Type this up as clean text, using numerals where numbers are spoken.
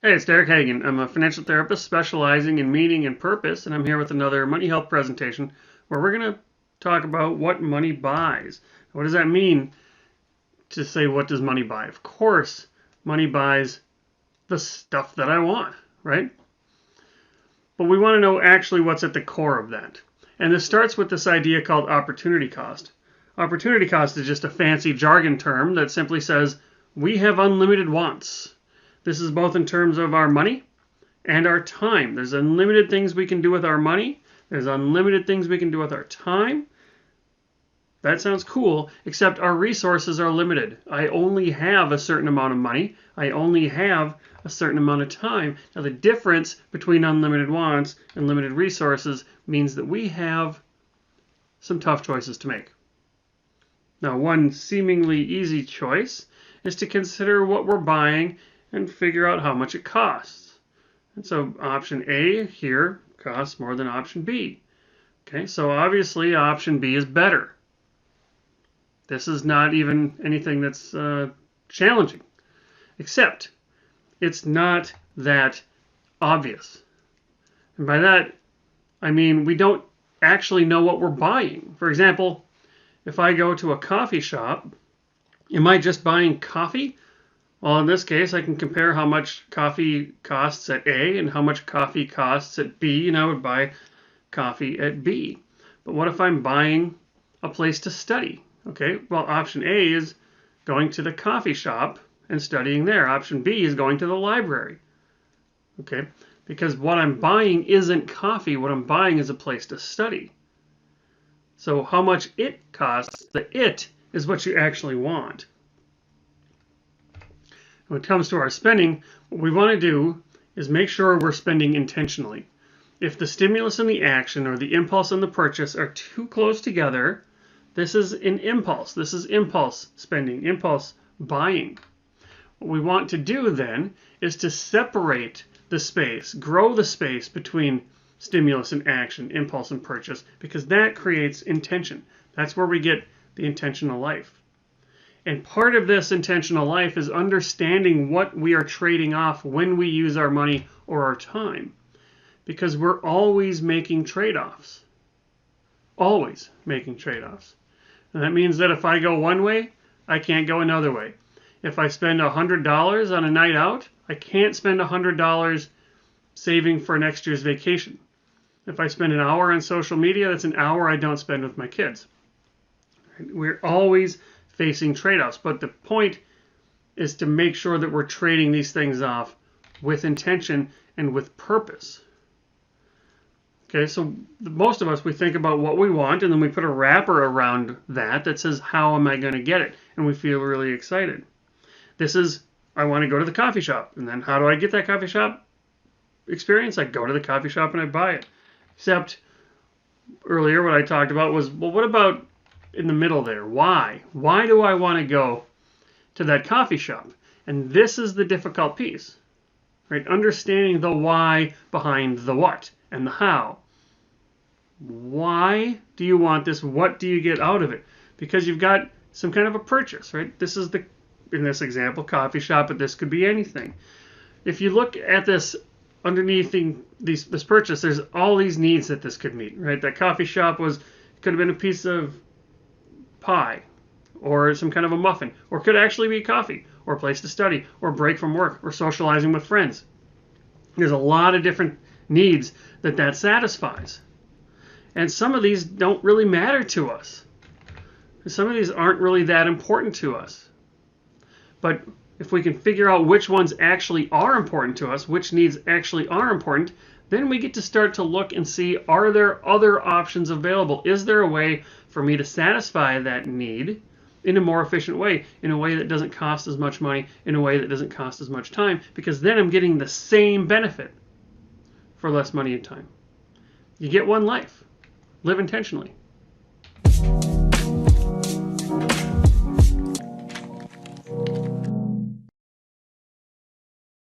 Hey, it's Derek Hagan. I'm a financial therapist specializing in meaning and purpose, and I'm here with another Money Health presentation where we're going to talk about what money buys. What does that mean to say what does money buy? Of course, money buys the stuff that I want, right? But we want to know actually what's at the core of that. And this starts with this idea called opportunity cost. Opportunity cost is just a fancy jargon term that simply says we have unlimited wants. This is both in terms of our money and our time. There's unlimited things we can do with our money. There's unlimited things we can do with our time. That sounds cool, except our resources are limited. I only have a certain amount of money. I only have a certain amount of time. Now, the difference between unlimited wants and limited resources means that we have some tough choices to make. Now, one seemingly easy choice is to consider what we're buying and figure out how much it costs. And so option A here costs more than option B. Okay, so obviously option B is better. This is not even anything that's challenging, except it's not that obvious. And by that, I mean we don't actually know what we're buying. For example, if I go to a coffee shop, am I just buying coffee? Well, in this case, I can compare how much coffee costs at A and how much coffee costs at B, and I would buy coffee at B. But what if I'm buying a place to study? Okay, well, option A is going to the coffee shop and studying there. Option B is going to the library. Okay, because what I'm buying isn't coffee. What I'm buying is a place to study. So how much it costs, the it is what you actually want. When it comes to our spending, what we want to do is make sure we're spending intentionally. If the stimulus and the action or the impulse and the purchase are too close together, this is an impulse. This is impulse spending, impulse buying. What we want to do then is to separate the space, grow the space between stimulus and action, impulse and purchase, because that creates intention. That's where we get the intentional life. And part of this intentional life is understanding what we are trading off when we use our money or our time. Because we're always making trade-offs. Always making trade-offs. And that means that if I go one way, I can't go another way. If I spend $100 on a night out, I can't spend $100 saving for next year's vacation. If I spend an hour on social media, that's an hour I don't spend with my kids. We're always facing trade-offs, but the point is to make sure that we're trading these things off with intention and with purpose. Okay, so most of us, we think about what we want and then we put a wrapper around that that says, how am I going to get it? And we feel really excited. This is, I want to go to the coffee shop. And then how do I get that coffee shop experience? I go to the coffee shop and I buy it. Except earlier what I talked about was, well, what about in the middle there? Why? Why do I want to go to that coffee shop? And this is the difficult piece, right? Understanding the why behind the what and the how. Why do you want this? What do you get out of it? Because you've got some kind of a purchase, right? This is the, in this example, coffee shop, but this could be anything. If you look at this underneath this purchase, there's all these needs that this could meet, right? That coffee shop could have been a piece of pie or some kind of a muffin, or could actually be coffee or a place to study or a break from work or socializing with friends. There's a lot of different needs that satisfies. And some of these don't really matter to us. Some of these aren't really that important to us. But if we can figure out which ones actually are important to us, which needs actually are important, then we get to start to look and see, are there other options available? Is there a way for me to satisfy that need in a more efficient way, in a way that doesn't cost as much money, in a way that doesn't cost as much time? Because then I'm getting the same benefit for less money and time. You get one life. Live intentionally.